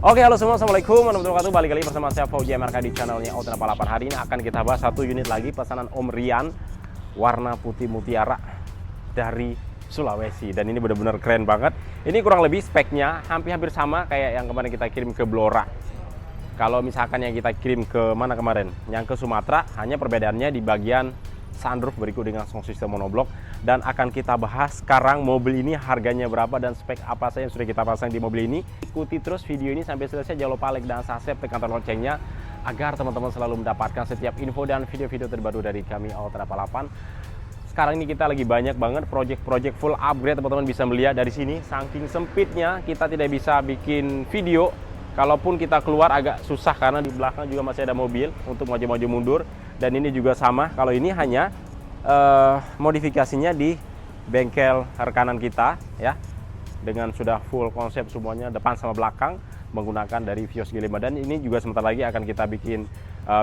Oke, halo semua, assalamualaikum warahmatullahi wabarakatuh. Balik lagi bersama saya Fauji MRK di channelnya Auto 88. Hari ini akan kita bahas satu unit lagi pesanan Om Rian warna putih mutiara dari Sulawesi. Dan ini benar-benar keren banget. Ini kurang lebih speknya hampir-hampir sama kayak yang kemarin kita kirim ke Blora. Kalau misalkan yang kita kirim ke mana kemarin? Yang ke Sumatera, hanya perbedaannya di bagian sunroof berikut dengan sound system monoblok. Dan akan kita bahas sekarang mobil ini harganya berapa dan spek apa saja yang sudah kita pasang di mobil ini. Ikuti terus video ini sampai selesai, jangan lupa like dan subscribe, tekan tombol loncengnya agar teman-teman selalu mendapatkan setiap info dan video-video terbaru dari kami Auto 88. Sekarang ini kita lagi banyak banget project full upgrade, teman-teman bisa melihat dari sini. Saking sempitnya kita tidak bisa bikin video. Kalaupun kita keluar agak susah karena di belakang juga masih ada mobil untuk maju-maju mundur. Dan ini juga sama, kalau ini hanya modifikasinya di bengkel rekanan kita ya, dengan sudah full konsep semuanya depan sama belakang menggunakan dari Vios G5. Dan ini juga sebentar lagi akan kita bikin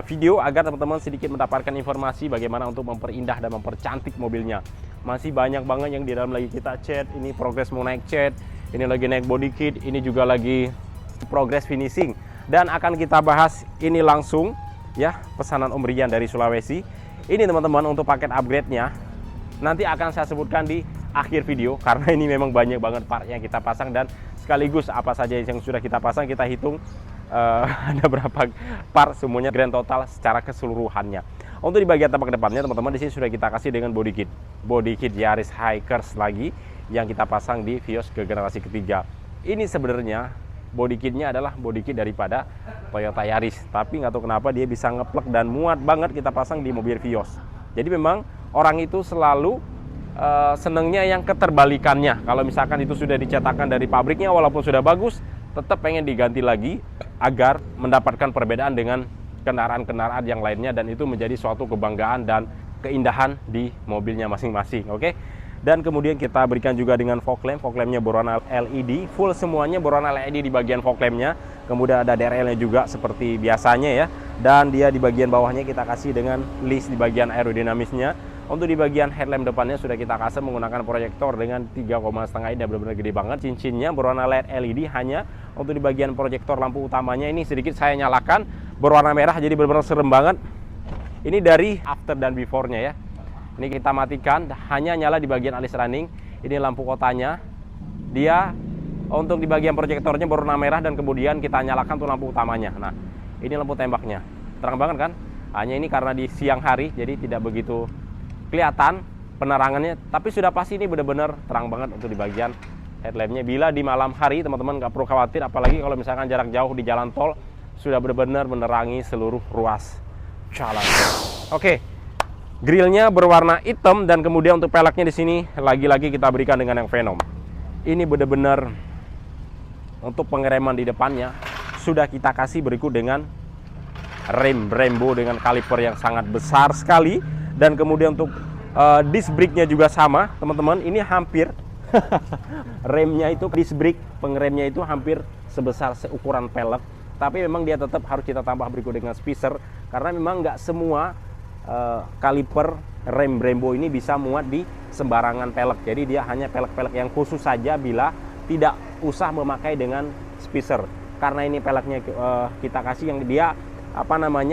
video agar teman-teman sedikit mendapatkan informasi bagaimana untuk memperindah dan mempercantik mobilnya. Masih banyak banget yang di dalam lagi kita cat. Ini progres mau naik cat, ini lagi naik body kit, ini juga lagi progress finishing. Dan akan kita bahas ini langsung ya, pesanan Om Rian dari Sulawesi. Ini teman-teman untuk paket upgrade-nya nanti akan saya sebutkan di akhir video karena ini memang banyak banget part yang kita pasang dan sekaligus apa saja yang sudah kita pasang kita hitung ada berapa part semuanya grand total secara keseluruhannya. Untuk di bagian tampak depannya teman-teman di sini sudah kita kasih dengan body kit Yaris Hikers lagi yang kita pasang di Vios ke generasi ketiga. Ini sebenarnya body kitnya adalah body kit daripada Toyota Yaris, tapi nggak tahu kenapa dia bisa ngeplek dan muat banget kita pasang di mobil Vios. Jadi memang orang itu selalu senengnya yang keterbalikannya. Kalau misalkan itu sudah dicetakkan dari pabriknya walaupun sudah bagus, tetap pengen diganti lagi agar mendapatkan perbedaan dengan kendaraan-kendaraan yang lainnya, dan itu menjadi suatu kebanggaan dan keindahan di mobilnya masing-masing. Oke. Dan kemudian kita berikan juga dengan fog lampnya berwarna LED, full semuanya berwarna LED di bagian fog lampnya. Kemudian ada DRL-nya juga seperti biasanya ya. Dan dia di bagian bawahnya kita kasih dengan list di bagian aerodinamisnya. Untuk di bagian headlamp depannya sudah kita kasih menggunakan proyektor dengan 3,5 ini, benar-benar gede banget. Cincinnya berwarna LED hanya. Untuk di bagian proyektor lampu utamanya ini sedikit saya nyalakan berwarna merah, jadi benar-benar serem banget. Ini dari after dan before-nya ya. Ini kita matikan, hanya nyala di bagian alis running. Ini lampu kotanya. Dia untuk di bagian proyektornya berwarna merah dan kemudian kita nyalakan tuh lampu utamanya. Nah, ini lampu tembaknya. Terang banget kan? Hanya ini karena di siang hari jadi tidak begitu kelihatan penerangannya, tapi sudah pasti ini benar-benar terang banget untuk di bagian headlampnya. Bila di malam hari teman-teman nggak perlu khawatir, apalagi kalau misalkan jarak jauh di jalan tol, sudah benar-benar menerangi seluruh ruas jalan. Oke. Grillnya berwarna hitam dan kemudian untuk peleknya di sini lagi-lagi kita berikan dengan yang Venom. Ini benar-benar untuk pengereman di depannya sudah kita kasih berikut dengan rem Brembo dengan kaliper yang sangat besar sekali, dan kemudian untuk disc brake-nya juga sama, teman-teman. Ini hampir remnya itu disc brake pengeremnya itu hampir sebesar seukuran pelek, tapi memang dia tetap harus kita tambah berikut dengan spacer karena memang nggak semua kaliper rem Brembo ini bisa muat di sembarangan pelek. Jadi dia hanya pelek-pelek yang khusus saja bila tidak usah memakai dengan spacer. Karena ini peleknya kita kasih yang dia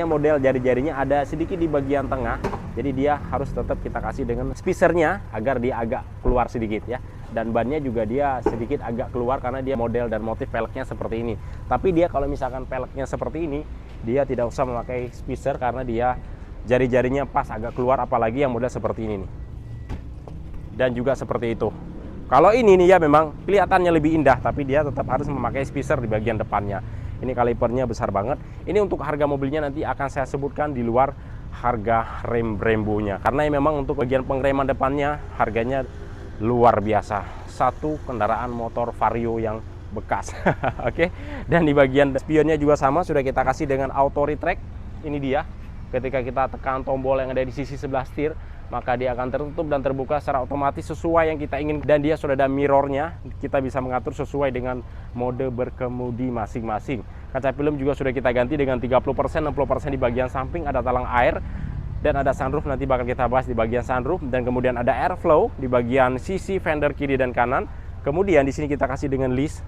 model jari-jarinya ada sedikit di bagian tengah. Jadi dia harus tetap kita kasih dengan spacernya agar dia agak keluar sedikit ya. Dan bannya juga dia sedikit agak keluar karena dia model dan motif peleknya seperti ini. Tapi dia kalau misalkan peleknya seperti ini, dia tidak usah memakai spacer karena dia jari-jarinya pas agak keluar, apalagi yang model seperti ini nih. Dan juga seperti itu. Kalau ini nih ya memang kelihatannya lebih indah, tapi dia tetap harus memakai spacer di bagian depannya. Ini kalipernya besar banget. Ini untuk harga mobilnya nanti akan saya sebutkan di luar harga rem Brembo-nya. Karena memang untuk bagian pengereman depannya harganya luar biasa. Satu kendaraan motor Vario yang bekas. Oke. Dan di bagian spionnya juga sama, sudah kita kasih dengan auto retract. Ini dia. Ketika kita tekan tombol yang ada di sisi sebelah setir, maka dia akan tertutup dan terbuka secara otomatis sesuai yang kita ingin. Dan dia sudah ada mirrornya, kita bisa mengatur sesuai dengan mode berkemudi masing-masing. Kaca film juga sudah kita ganti dengan 30%, 60% di bagian samping, ada talang air, dan ada sunroof, nanti bakal kita bahas di bagian sunroof. Dan kemudian ada airflow di bagian sisi fender kiri dan kanan. Kemudian di sini kita kasih dengan list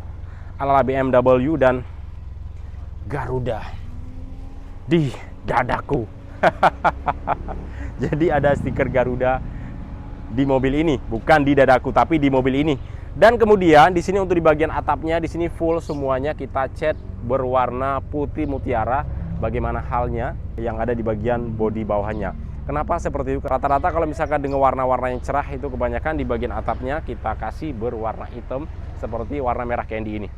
ala BMW dan Garuda di dadaku. Jadi ada stiker Garuda di mobil ini, bukan di dadaku tapi di mobil ini. Dan kemudian di sini untuk di bagian atapnya, di sini full semuanya kita cat berwarna putih mutiara. Bagaimana halnya yang ada di bagian bodi bawahnya. Kenapa seperti itu? Rata-rata kalau misalkan dengan warna-warna yang cerah itu kebanyakan di bagian atapnya kita kasih berwarna hitam seperti warna merah candy ini.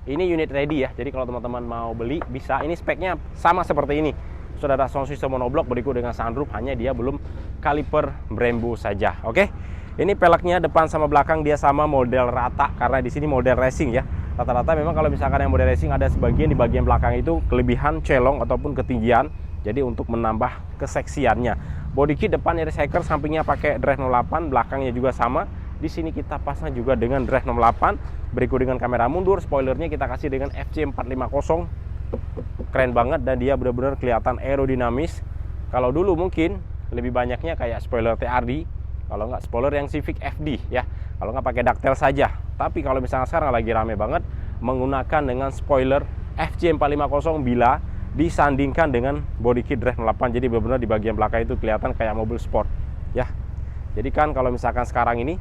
Ini unit ready ya, jadi kalau teman-teman mau beli bisa. Ini speknya sama seperti ini. Sudah ada sound system monoblock berikut dengan sunroof, hanya dia belum kaliper Brembo saja. Oke. Ini peleknya depan sama belakang dia sama model rata karena di sini model racing ya. Rata-rata memang kalau misalkan yang model racing ada sebagian di bagian belakang itu kelebihan celong ataupun ketinggian. Jadi untuk menambah keseksiannya. Body kit depan iris hiker, sampingnya pakai drive 08, belakangnya juga sama. Di sini kita pasang juga dengan drive 08, berikut dengan kamera mundur, spoilernya kita kasih dengan FC450. Keren banget dan dia benar-benar kelihatan aerodinamis. Kalau dulu mungkin lebih banyaknya kayak spoiler TRD, kalau nggak spoiler yang Civic FD ya, kalau nggak pakai ductile saja. Tapi kalau misalnya sekarang lagi rame banget menggunakan dengan spoiler FC450 bila disandingkan dengan body kit drive 08, jadi benar-benar di bagian belakang itu kelihatan kayak mobil sport ya. Jadi kan kalau misalkan sekarang ini,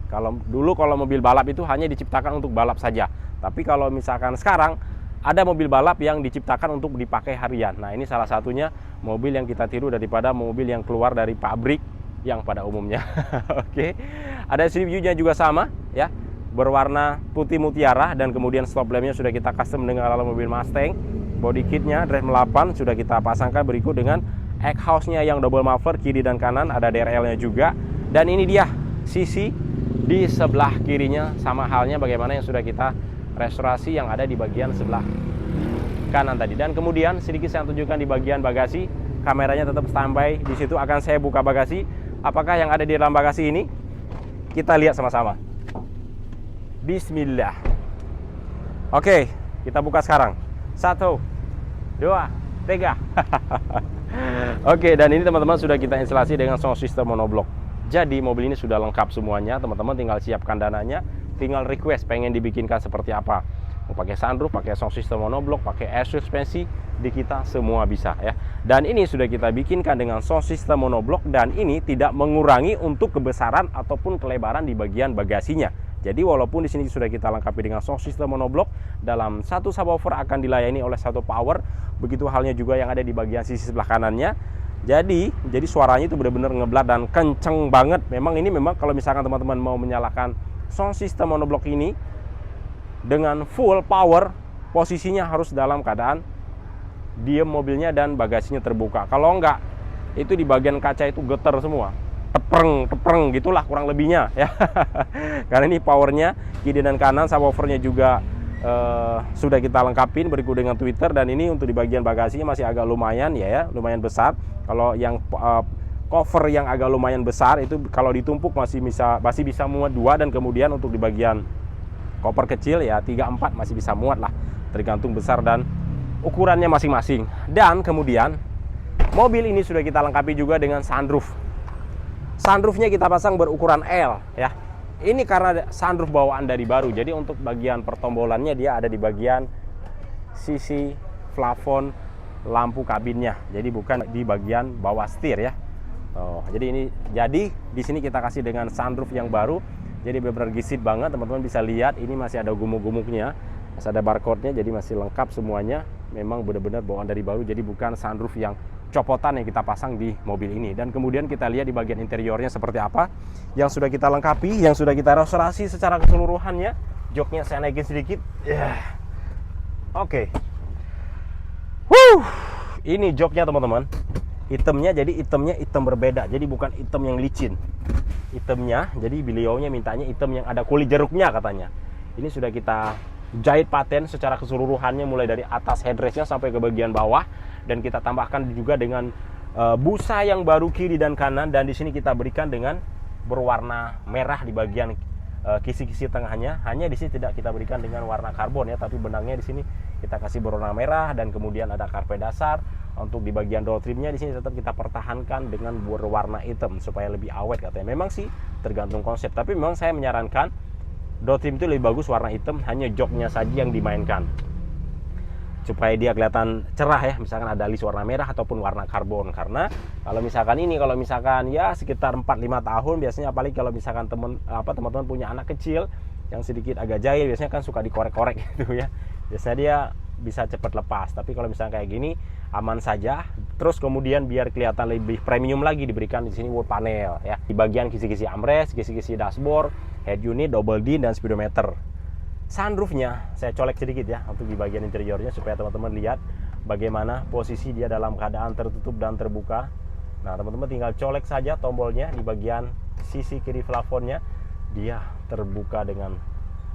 kalau dulu kalau mobil balap itu hanya diciptakan untuk balap saja, tapi kalau misalkan sekarang ada mobil balap yang diciptakan untuk dipakai harian. Nah ini salah satunya mobil yang kita tiru daripada mobil yang keluar dari pabrik yang pada umumnya. Oke. Ada street view-nya juga sama ya, berwarna putih mutiara, dan kemudian stop lampnya sudah kita custom dengan ala mobil Mustang. Body kitnya drive 8 sudah kita pasangkan berikut dengan exhaust-nya yang double muffler kiri dan kanan, ada DRL-nya juga. Dan ini dia sisi di sebelah kirinya, sama halnya bagaimana yang sudah kita restorasi yang ada di bagian sebelah kanan tadi. Dan kemudian sedikit saya tunjukkan di bagian bagasi, kameranya tetap standby di situ. Akan saya buka bagasi. Apakah yang ada di dalam bagasi ini? Kita lihat sama-sama. Bismillah. Oke, kita buka sekarang. 1, 2, 3. Oke, dan ini teman-teman sudah kita instalasi dengan sound system monoblock. Jadi mobil ini sudah lengkap semuanya. Teman-teman tinggal siapkan dananya, tinggal request pengen dibikinkan seperti apa. Mau pakai sunroof, pakai sound system monoblock, pakai air suspensi, di kita semua bisa ya. Dan ini sudah kita bikinkan dengan sound system monoblock, dan ini tidak mengurangi untuk kebesaran ataupun kelebaran di bagian bagasinya. Jadi walaupun di sini sudah kita lengkapi dengan sound system monoblock, dalam satu subwoofer akan dilayani oleh satu power. Begitu halnya juga yang ada di bagian sisi sebelah kanannya. Jadi suaranya itu benar-benar ngeblat dan kenceng banget. Memang kalau misalkan teman-teman mau menyalakan sound system monoblock ini dengan full power, posisinya harus dalam keadaan diem mobilnya dan bagasinya terbuka. Kalau enggak, itu di bagian kaca itu getar semua, tepreng gitulah kurang lebihnya ya. Karena ini powernya kiri dan kanan, subwoofernya juga sudah kita lengkapin berikut dengan tweeter. Dan ini untuk di bagian bagasinya masih agak lumayan ya, lumayan besar. Kalau yang cover yang agak lumayan besar itu kalau ditumpuk masih bisa muat 2, dan kemudian untuk di bagian koper kecil ya 3-4 masih bisa muat lah, tergantung besar dan ukurannya masing-masing. Dan kemudian mobil ini sudah kita lengkapi juga dengan sunroof. Sunroofnya kita pasang berukuran L ya. Ini karena sunroof bawaan dari baru, jadi untuk bagian pertombolannya dia ada di bagian sisi plafon lampu kabinnya, jadi bukan di bagian bawah setir ya. Jadi di sini kita kasih dengan sunroof yang baru. Jadi benar-benar gesit banget, teman-teman bisa lihat ini masih ada gumuk-gumuknya, masih ada barcode-nya, jadi masih lengkap semuanya. Memang benar-benar bawaan dari baru, jadi bukan sunroof yang copotan yang kita pasang di mobil ini. Dan kemudian kita lihat di bagian interiornya seperti apa, yang sudah kita lengkapi, yang sudah kita restorasi secara keseluruhannya. Joknya saya naikin sedikit. Oke. Ini joknya teman-teman. Hitamnya, jadi hitamnya hitam berbeda, jadi bukan hitam yang licin. Hitamnya, jadi beliaunya mintanya hitam yang ada kulit jeruknya katanya. Ini sudah kita jahit paten secara keseluruhannya, mulai dari atas headrestnya sampai ke bagian bawah, dan kita tambahkan juga dengan busa yang baru kiri dan kanan. Dan di sini kita berikan dengan berwarna merah di bagian kisi-kisi tengahnya. Hanya di sini tidak kita berikan dengan warna karbon ya, tapi benangnya di sini kita kasih berwarna merah, dan kemudian ada karpet dasar. Untuk di bagian door trimnya di sini tetap kita pertahankan dengan berwarna hitam supaya lebih awet katanya. Memang sih tergantung konsep, tapi memang saya menyarankan door trim itu lebih bagus warna hitam, hanya joknya saja yang dimainkan. supaya dia kelihatan cerah ya, misalkan ada list warna merah ataupun warna karbon. Karena kalau misalkan ya sekitar 4-5 tahun biasanya, apalagi kalau misalkan teman-teman punya anak kecil yang sedikit agak jahil, biasanya kan suka dikorek-korek gitu ya, biasanya dia bisa cepat lepas. Tapi kalau misalnya kayak gini aman saja. Terus kemudian biar kelihatan lebih premium lagi, diberikan di sini wood panel ya, di bagian kisi-kisi armrest, kisi-kisi dashboard, head unit, double din, dan speedometer. Sunroofnya saya colek sedikit ya untuk di bagian interiornya supaya teman-teman lihat bagaimana posisi dia dalam keadaan tertutup dan terbuka. Nah, teman-teman tinggal colek saja tombolnya di bagian sisi kiri plafonnya, dia terbuka dengan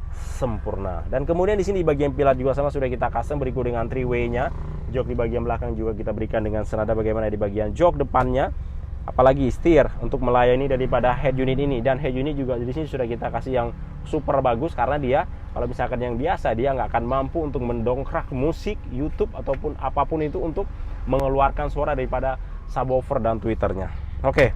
sempurna. Dan kemudian di sini di bagian pilar juga sama, sudah kita custom berikut dengan 3-way-nya. Jok di bagian belakang juga kita berikan dengan senada bagaimana di bagian jok depannya. Apalagi setir untuk melayani daripada head unit ini, dan head unit juga di sini sudah kita kasih yang super bagus karena dia kalau misalkan yang biasa dia nggak akan mampu untuk mendongkrak musik, YouTube ataupun apapun itu untuk mengeluarkan suara daripada subwoofer dan tweeternya. Oke,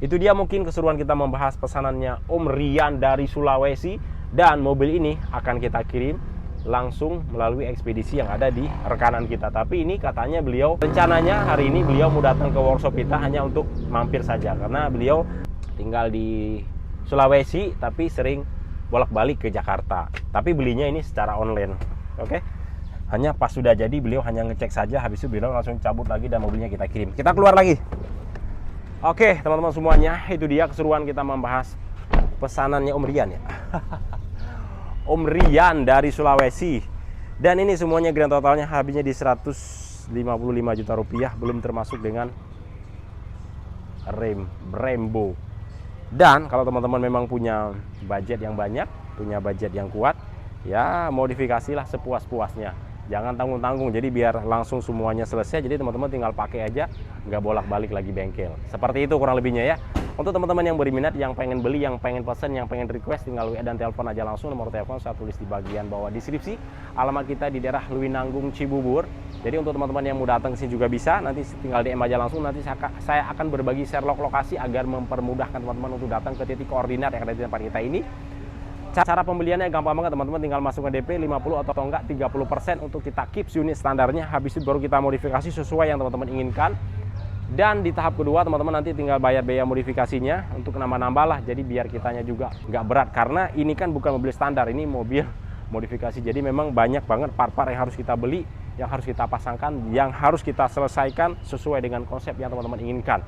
itu dia mungkin keseruan kita membahas pesanannya Om Rian dari Sulawesi, dan mobil ini akan kita kirim langsung melalui ekspedisi yang ada di rekanan kita. Tapi ini katanya beliau rencananya hari ini beliau mau datang ke workshop kita hanya untuk mampir saja, karena beliau tinggal di Sulawesi tapi sering bolak-balik ke Jakarta. Tapi belinya ini secara online. Oke. Hanya pas sudah jadi beliau hanya ngecek saja, habis itu beliau langsung cabut lagi dan mobilnya kita kirim. Kita keluar lagi. Oke, teman-teman semuanya, itu dia keseruan kita membahas pesanannya Om Rian ya. Om Rian dari Sulawesi. Dan ini semuanya grand totalnya habisnya di 155 juta rupiah, belum termasuk dengan Brembo. Dan kalau teman-teman memang punya budget yang banyak, punya budget yang kuat, ya modifikasilah sepuas-puasnya. Jangan tanggung-tanggung, jadi biar langsung semuanya selesai. Jadi teman-teman tinggal pakai aja, nggak bolak-balik lagi bengkel. Seperti itu kurang lebihnya ya. Untuk teman-teman yang berminat, yang pengen beli, yang pengen pesan, yang pengen request, tinggal WA dan telepon aja langsung. Nomor telepon saya tulis di bagian bawah deskripsi. Alamat kita di daerah Luwinanggung, Cibubur. Jadi untuk teman-teman yang mau datang ke sini juga bisa, nanti tinggal DM aja langsung. Nanti saya akan berbagi Sherlock lokasi agar mempermudahkan teman-teman untuk datang ke titik koordinat yang ada di tempat kita ini. Cara pembeliannya gampang banget, teman-teman tinggal masuk ke DP 50 atau enggak 30% untuk kita keep unit standarnya. Habis itu baru kita modifikasi sesuai yang teman-teman inginkan. Dan di tahap kedua teman-teman nanti tinggal bayar biaya modifikasinya untuk nambah-nambah lah. Jadi biar kitanya juga nggak berat, karena ini kan bukan mobil standar, ini mobil modifikasi. Jadi memang banyak banget part-part yang harus kita beli, yang harus kita pasangkan, yang harus kita selesaikan sesuai dengan konsep yang teman-teman inginkan.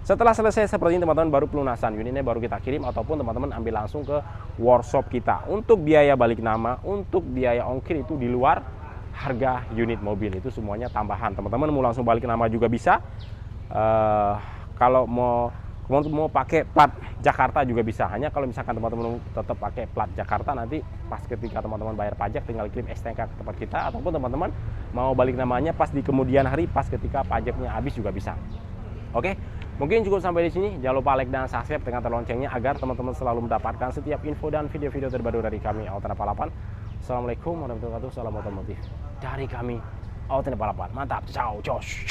Setelah selesai seperti ini teman-teman, baru pelunasan unitnya baru kita kirim, ataupun teman-teman ambil langsung ke workshop kita. Untuk biaya balik nama, untuk biaya ongkir itu di luar harga unit mobil, itu semuanya tambahan. Teman-teman mau langsung balik nama juga bisa. Kalau mau pakai plat Jakarta juga bisa. Hanya kalau misalkan teman-teman tetap pakai plat Jakarta, nanti pas ketika teman-teman bayar pajak tinggal kirim STNK ke tempat kita, ataupun teman-teman mau balik namanya pas di kemudian hari, pas ketika pajaknya habis juga bisa. Oke, mungkin cukup sampai di sini. Jangan lupa like dan subscribe dengan loncengnya agar teman-teman selalu mendapatkan setiap info dan video-video terbaru dari kami Auto Palapan. Assalamualaikum warahmatullahi wabarakatuh. Salam otomotif dari kami Auto Palapan. Mantap, ciao, cos.